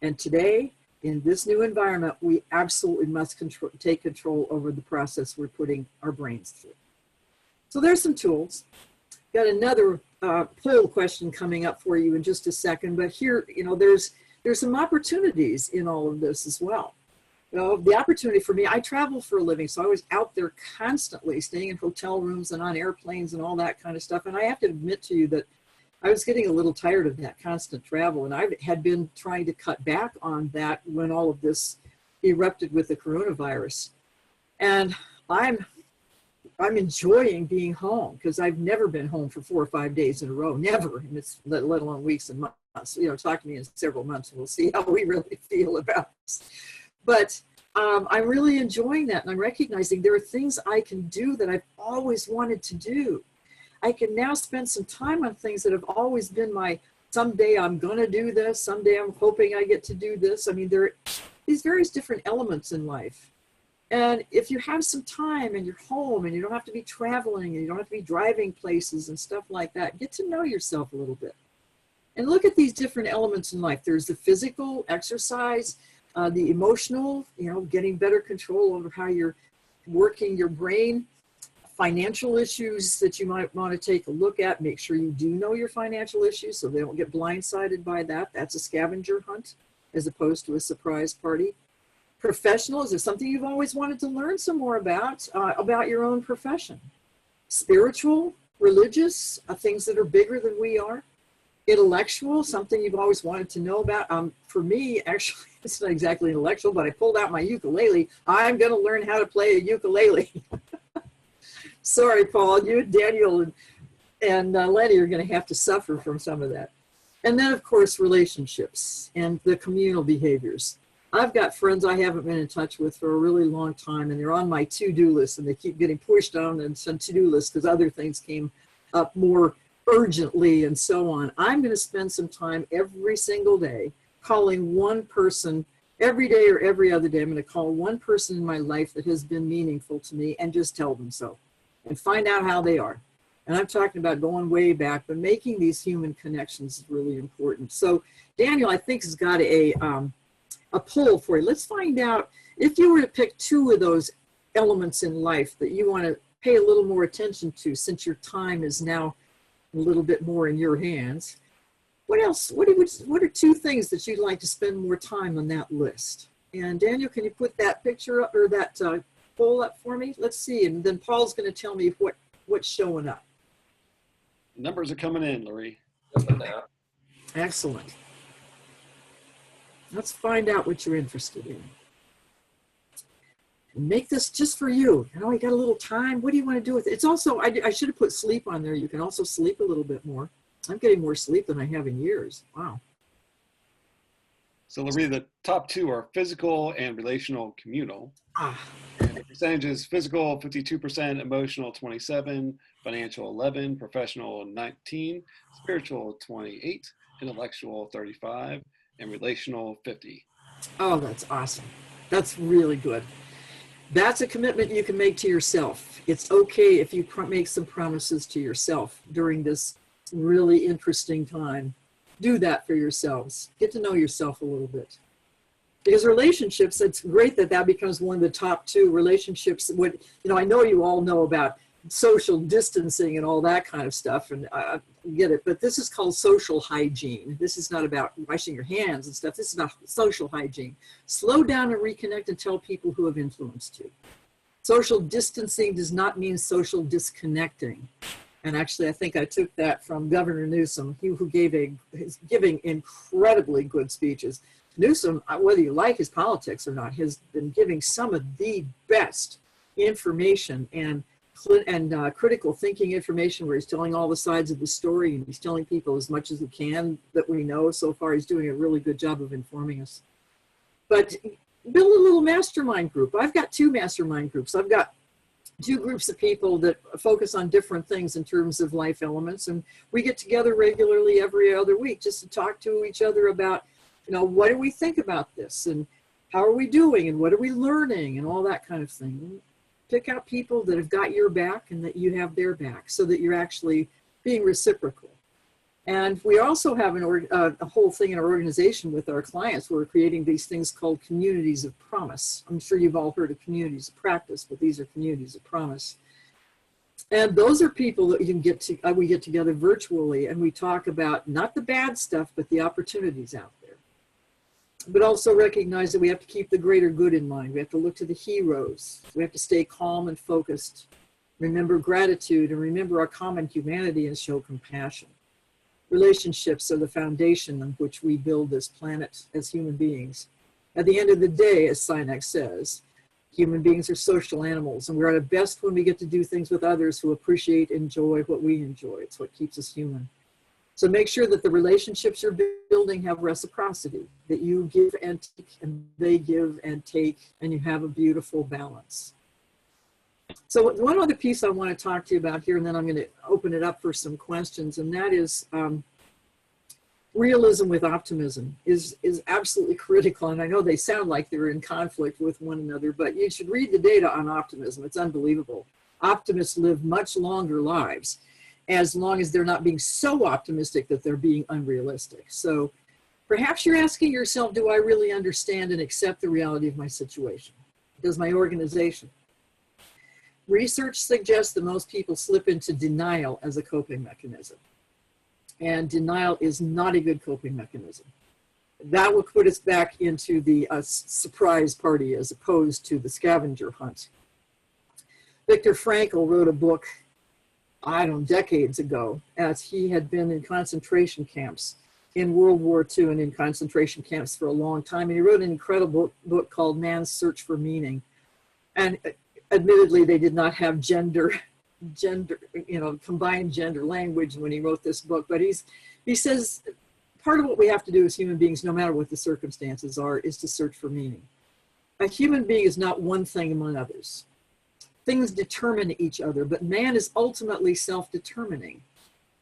And today, in this new environment, we absolutely must take control over the process we're putting our brains through. So there's some tools. Got another poll question coming up for you in just a second, but here, there's some opportunities in all of this as well. The opportunity for me, I travel for a living, so I was out there constantly staying in hotel rooms and on airplanes and all that kind of stuff. And I have to admit to you that I was getting a little tired of that constant travel, and I had been trying to cut back on that when all of this erupted with the coronavirus. And I'm enjoying being home because I've never been home for 4 or 5 days in a row, never, and it's let alone weeks and months. Talk to me in several months and we'll see how we really feel about this. But I'm really enjoying that, and I'm recognizing there are things I can do that I've always wanted to do. I can now spend some time on things that have always been someday I'm going to do this, someday I'm hoping I get to do this. I mean, there are these various different elements in life. And if you have some time and you're home and you don't have to be traveling and you don't have to be driving places and stuff like that, get to know yourself a little bit. And look at these different elements in life. There's the physical exercise, the emotional, getting better control over how you're working your brain, financial issues that you might want to take a look at. Make sure you do know your financial issues so they don't get blindsided by that. That's a scavenger hunt as opposed to a surprise party. Professional, is there something you've always wanted to learn some more about your own profession? Spiritual, religious, things that are bigger than we are. Intellectual, something you've always wanted to know about. For me, actually, it's not exactly intellectual, but I pulled out my ukulele. I'm going to learn how to play a ukulele. Sorry, Paul, you, Daniel, and Lenny are going to have to suffer from some of that. And then, of course, relationships and the communal behaviors. I've got friends I haven't been in touch with for a really long time, and they're on my to-do list, and they keep getting pushed on and some to-do lists because other things came up more urgently and so on. I'm going to spend some time every single day calling one person, every day or every other day. I'm going to call one person in my life that has been meaningful to me and just tell them so and find out how they are. And I'm talking about going way back, but making these human connections is really important. So Daniel, I think, has got a poll for you. Let's find out if you were to pick 2 of those elements in life that you want to pay a little more attention to, since your time is now a little bit more in your hands. What else? What are 2 things that you'd like to spend more time on that list? And Daniel, can you put that picture up, or that poll up for me? Let's see. And then Paul's going to tell me what's showing up. Numbers are coming in, Laree. Excellent. Let's find out what you're interested in. And make this just for you. You got a little time. What do you want to do with it? It's also, I should have put sleep on there. You can also sleep a little bit more. I'm getting more sleep than I have in years. Wow. So Laree, the top 2 are physical and relational communal. And the percentages: physical 52%, emotional 27%, financial 11%, professional 19%, spiritual 28%, intellectual 35%, and relational 50%. Oh, that's awesome. That's really good. That's a commitment you can make to yourself. It's okay if you make some promises to yourself during this really interesting time. Do that for yourselves. Get to know yourself a little bit. Because relationships, it's great that becomes one of the top 2 relationships. I know you all know about social distancing and all that kind of stuff, and I get it, but this is called social hygiene. This is not about washing your hands and stuff. This is about social hygiene. Slow down and reconnect and tell people who have influenced you. Social distancing does not mean social disconnecting. And actually, I think I took that from Governor Newsom, who is giving incredibly good speeches. Newsom, whether you like his politics or not, has been giving some of the best information and critical thinking information, where he's telling all the sides of the story, and he's telling people as much as he can that we know. So far, he's doing a really good job of informing us. But build a little mastermind group. I've got 2 mastermind groups. I've got 2 groups of people that focus on different things in terms of life elements, and we get together regularly every other week just to talk to each other about, what do we think about this, and how are we doing, and what are we learning, and all that kind of thing. Pick out people that have got your back and that you have their back, so that you're actually being reciprocal. And we also have a whole thing in our organization with our clients. We're creating these things called communities of promise. I'm sure you've all heard of communities of practice, but these are communities of promise. And those are people that you can we get together virtually, and we talk about not the bad stuff, but the opportunities out there. But also recognize that we have to keep the greater good in mind. We have to look to the heroes. We have to stay calm and focused. Remember gratitude, and remember our common humanity, and show compassion. Relationships are the foundation on which we build this planet as human beings. At the end of the day, as Seismic says, human beings are social animals, and we're at our best when we get to do things with others who appreciate, enjoy what we enjoy. It's what keeps us human. So make sure that the relationships you're building have reciprocity, that you give and take, and they give and take, and you have a beautiful balance. So one other piece I want to talk to you about here, and then I'm going to open it up for some questions, and that is realism with optimism is absolutely critical. And I know they sound like they're in conflict with one another, but you should read the data on optimism. It's unbelievable. Optimists live much longer lives, as long as they're not being so optimistic that they're being unrealistic. So perhaps you're asking yourself, do I really understand and accept the reality of my situation? Does my organization? Research suggests that most people slip into denial as a coping mechanism. And denial is not a good coping mechanism. That will put us back into the surprise party as opposed to the scavenger hunt. Viktor Frankl wrote a book, decades ago, as he had been in concentration camps in World War II and in concentration camps for a long time. And he wrote an incredible book called Man's Search for Meaning. And admittedly, they did not have combined gender language when he wrote this book. But he says, part of what we have to do as human beings, no matter what the circumstances are, is to search for meaning. A human being is not one thing among others. Things determine each other, but man is ultimately self-determining.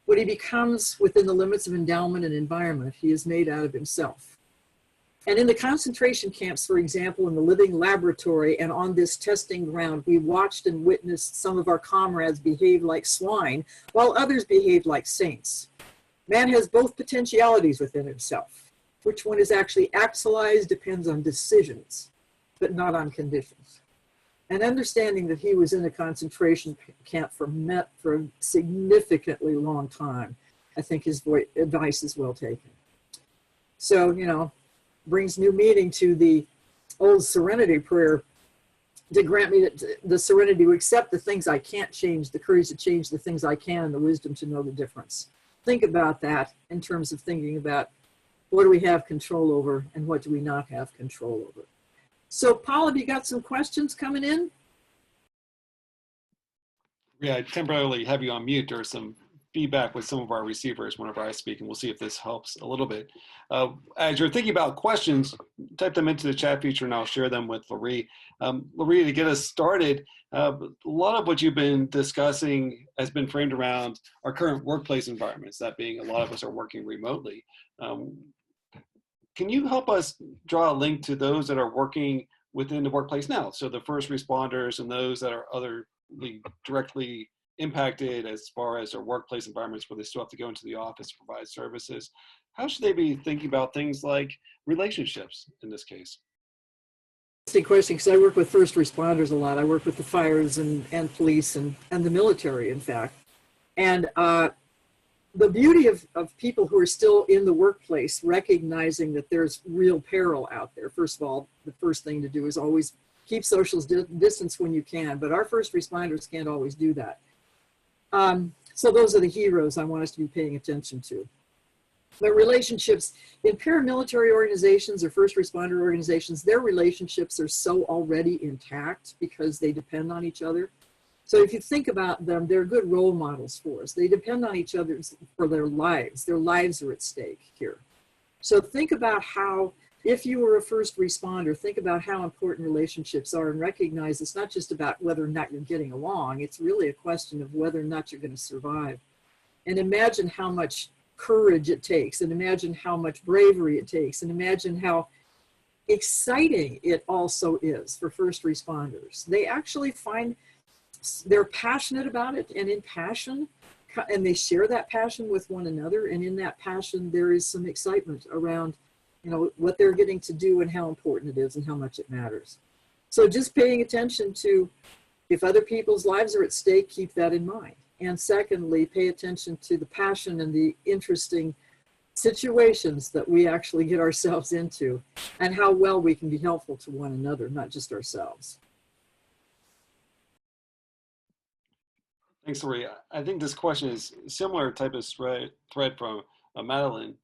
What he becomes within the limits of endowment and environment, he is made out of himself. And in the concentration camps, for example, in the living laboratory and on this testing ground, we watched and witnessed some of our comrades behave like swine, while others behaved like saints. Man has both potentialities within himself. Which one is actually actualized depends on decisions, but not on conditions. And understanding that he was in a concentration camp for a significantly long time, I think his advice is well taken. So, brings new meaning to the old serenity prayer, to grant me the serenity to accept the things I can't change, the courage to change the things I can, and the wisdom to know the difference. Think about that in terms of thinking about what do we have control over and what do we not have control over. So, Paul, have you got some questions coming in? Yeah, I temporarily have you on mute. There's some feedback with some of our receivers whenever I speak, and we'll see if this helps a little bit. As you're thinking about questions, type them into the chat feature and I'll share them with Laree. Laree, to get us started, a lot of what you've been discussing has been framed around our current workplace environments, that being a lot of us are working remotely. Can you help us draw a link to those that are working within the workplace now? So the first responders and those that are directly impacted as far as their workplace environments where they still have to go into the office to provide services. How should they be thinking about things like relationships in this case? interesting question because I work with first responders a lot. I work with the fires and police and the military, in fact. And the beauty of people who are still in the workplace, recognizing that there's real peril out there. First of all, the first thing to do is always keep social distance when you can, but our first responders can't always do that. So those are the heroes I want us to be paying attention to. But relationships in paramilitary organizations or first responder organizations, their relationships are so already intact because they depend on each other. So if you think about them, they're good role models for us. They depend on each other for their lives. Their lives are at stake here. So think about how, if you were a first responder, think about how important relationships are and recognize it's not just about whether or not you're getting along. It's really a question of whether or not you're going to survive. And imagine how much courage it takes, and imagine how much bravery it takes, and imagine how exciting it also is for first responders. They actually find they're passionate about it, and in passion, and they share that passion with one another, and in that passion there is some excitement around, you know, what they're getting to do and how important it is and how much it matters. So just paying attention to, if other people's lives are at stake, keep that in mind. And secondly, pay attention to the passion and the interesting situations that we actually get ourselves into and how well we can be helpful to one another, not just ourselves. Thanks, Laree. I think this question is a similar type of thread from Madeline.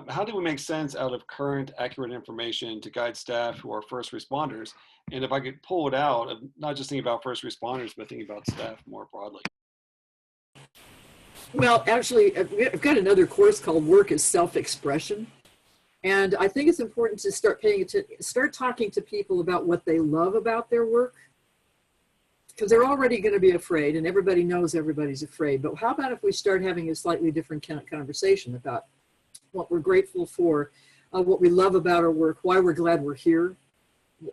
How do we make sense out of current accurate information to guide staff who are first responders? And if I could pull it out, of not just thinking about first responders, but thinking about staff more broadly. Well, actually, I've got another course called Work as Self-Expression. And I think it's important to start paying attention, start talking to people about what they love about their work. Because they're already going to be afraid, and everybody knows everybody's afraid. But how about if we start having a slightly different kind of conversation about what we're grateful for, what we love about our work, why we're glad we're here,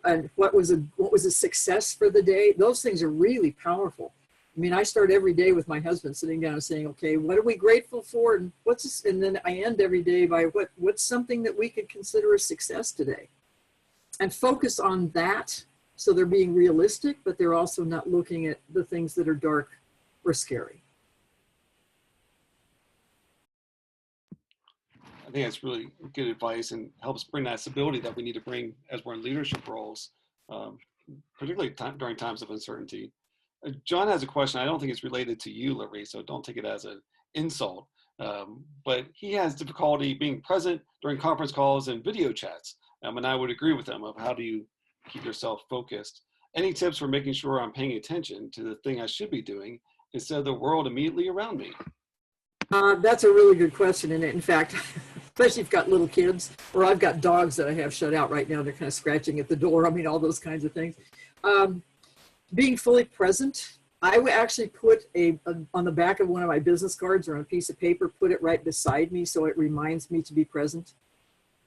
and what was a success for the day. Those things are really powerful. I mean, I start every day with my husband sitting down and saying, okay, what are we grateful for? And what's this? And then I end every day by what's something that we could consider a success today? And focus on that. So they're being realistic, but they're also not looking at the things that are dark or scary. I think that's really good advice and helps bring that stability that we need to bring as we're in leadership roles, particularly during times of uncertainty. John has a question. I don't think it's related to you, Laree, so don't take it as an insult. But he has difficulty being present during conference calls and video chats. And I would agree with him of how do you keep yourself focused. Any tips for making sure I'm paying attention to the thing I should be doing instead of the world immediately around me? That's a really good question. And in fact, especially if you've got little kids, or I've got dogs that I have shut out right now. They're kind of scratching at the door. I mean, all those kinds of things. Being fully present. I would actually put on the back of one of my business cards or on a piece of paper, put it right beside me so it reminds me to be present.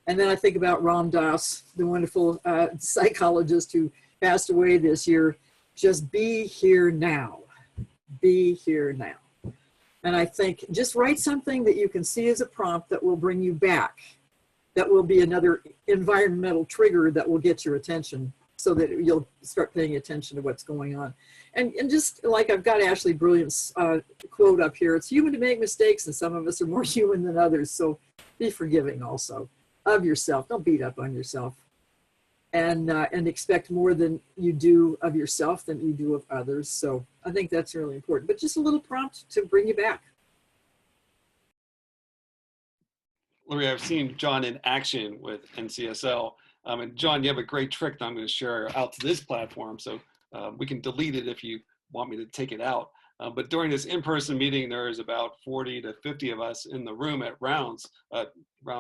And then I think about Ram Dass, the wonderful psychologist who passed away this year. Just be here now. Be here now. And I think just write something that you can see as a prompt that will bring you back. That will be another environmental trigger that will get your attention so that you'll start paying attention to what's going on. And just like I've got Ashley Brilliant's quote up here, it's human to make mistakes and some of us are more human than others. So be forgiving also of yourself. Don't beat up on yourself and expect more than you do of yourself than you do of others. So I think that's really important, but just a little prompt to bring you back. Laree, I've seen John in action with NCSL. And John, you have a great trick that I'm going to share out to this platform. So we can delete it if you want me to take it out. But during this in-person meeting, there is about 40 to 50 of us in the room at round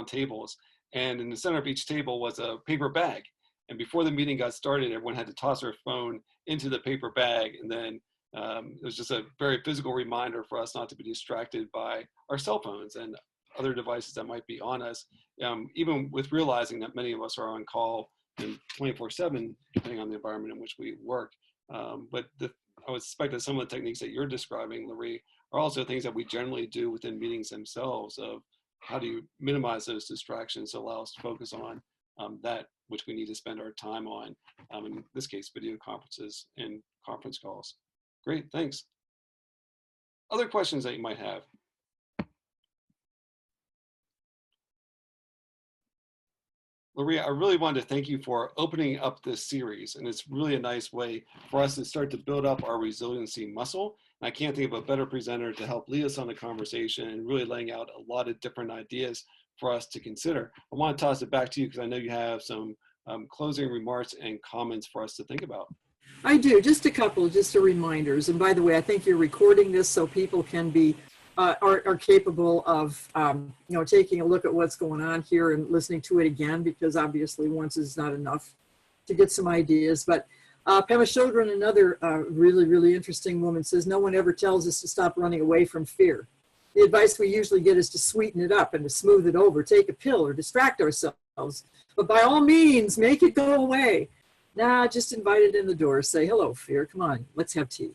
tables. And in the center of each table was a paper bag. And before the meeting got started, everyone had to toss their phone into the paper bag. And then it was just a very physical reminder for us not to be distracted by our cell phones and other devices that might be on us, even with realizing that many of us are on call 24/7, depending on the environment in which we work. But I would suspect that some of the techniques that you're describing, Laree, are also things that we generally do within meetings themselves of how do you minimize those distractions to allow us to focus on that which we need to spend our time on, in this case, video conferences and conference calls. Great, thanks. Other questions that you might have? Laree, I really wanted to thank you for opening up this series, and it's really a nice way for us to start to build up our resiliency muscle. And I can't think of a better presenter to help lead us on the conversation and really laying out a lot of different ideas for us to consider. I want to toss it back to you because I know you have some closing remarks and comments for us to think about. I do, just a couple, just a reminders. And by the way, I think you're recording this so people can be are capable of taking a look at what's going on here and listening to it again, because obviously once is not enough to get some ideas. But Pema Chodron, another really interesting woman, says no one ever tells us to stop running away from fear. The advice we usually get is to sweeten it up and to smooth it over, take a pill or distract ourselves. But by all means, make it go away. Nah, just invite it in the door. Say, hello, fear. Come on, let's have tea.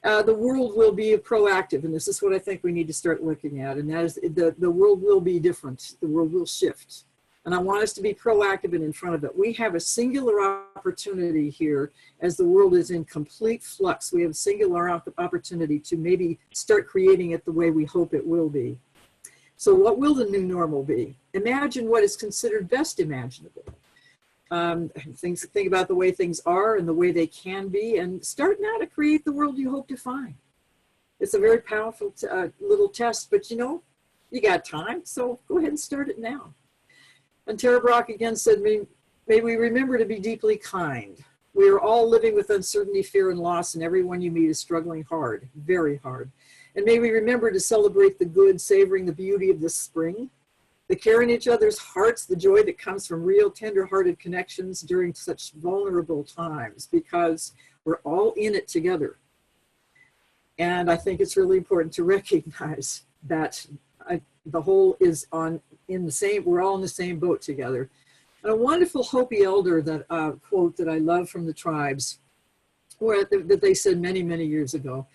The world will be proactive, and this is what I think we need to start looking at, and that is the world will be different. The world will shift. And I want us to be proactive and in front of it. We have a singular opportunity here as the world is in complete flux. We have a singular opportunity to maybe start creating it the way we hope it will be. So what will the new normal be? Imagine what is considered best imaginable. Think about the way things are and the way they can be, and start now to create the world you hope to find. It's a very powerful little test, but you got time, so go ahead and start it now. And Tara Brock again said, may we remember to be deeply kind. We are all living with uncertainty, fear, and loss, and everyone you meet is struggling hard, very hard. And may we remember to celebrate the good, savoring the beauty of this spring, the care in each other's hearts, the joy that comes from real tender-hearted connections during such vulnerable times, because we're all in it together. And I think it's really important to recognize that the whole is we're all in the same boat together. And a wonderful Hopi elder quote that I love from the tribes, that they said many years ago,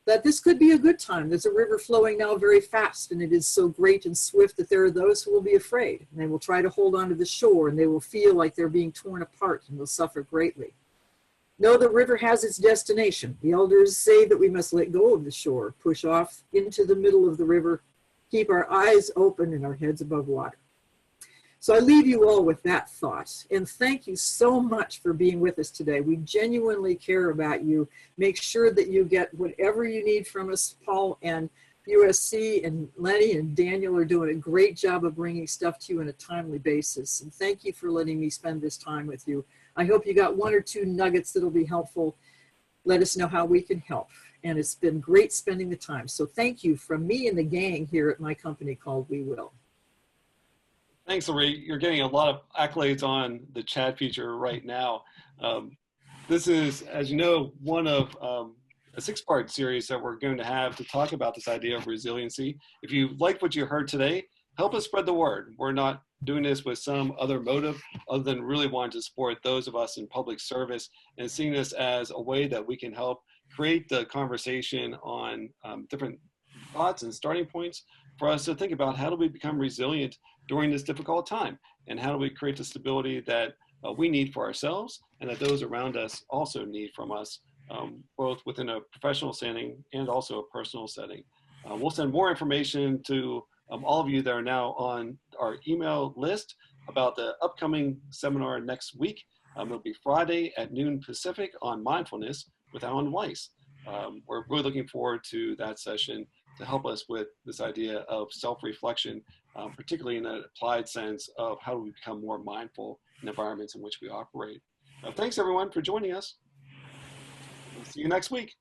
that this could be a good time. There's a river flowing now very fast, and it is so great and swift that there are those who will be afraid, and they will try to hold on to the shore, and they will feel like they're being torn apart and will suffer greatly. No, the river has its destination. The elders say that we must let go of the shore, push off into the middle of the river, keep our eyes open and our heads above water. So I leave you all with that thought, and thank you so much for being with us today. We genuinely care about you. Make sure that you get whatever you need from us. Paul and USC and Lenny and Daniel are doing a great job of bringing stuff to you on a timely basis. And thank you for letting me spend this time with you. I hope you got one or two nuggets that'll be helpful. Let us know how we can help. And it's been great spending the time. So thank you from me and the gang here at my company called We Will. Thanks, Laree. You're getting a lot of accolades on the chat feature right now. This is, as you know, one of a 6-part series that we're going to have to talk about this idea of resiliency. If you like what you heard today, help us spread the word. We're not doing this with some other motive other than really wanting to support those of us in public service and seeing this as a way that we can help create the conversation on different thoughts and starting points for us to think about how do we become resilient during this difficult time, and how do we create the stability that we need for ourselves and that those around us also need from us, both within a professional setting and also a personal setting. We'll send more information to all of you that are now on our email list about the upcoming seminar next week. It'll be Friday at noon Pacific on mindfulness with Alan Weiss. We're really looking forward to that session to help us with this idea of self-reflection, particularly in an applied sense of how do we become more mindful in environments in which we operate. Thanks everyone for joining us. We'll see you next week.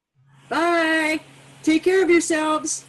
Bye. Take care of yourselves.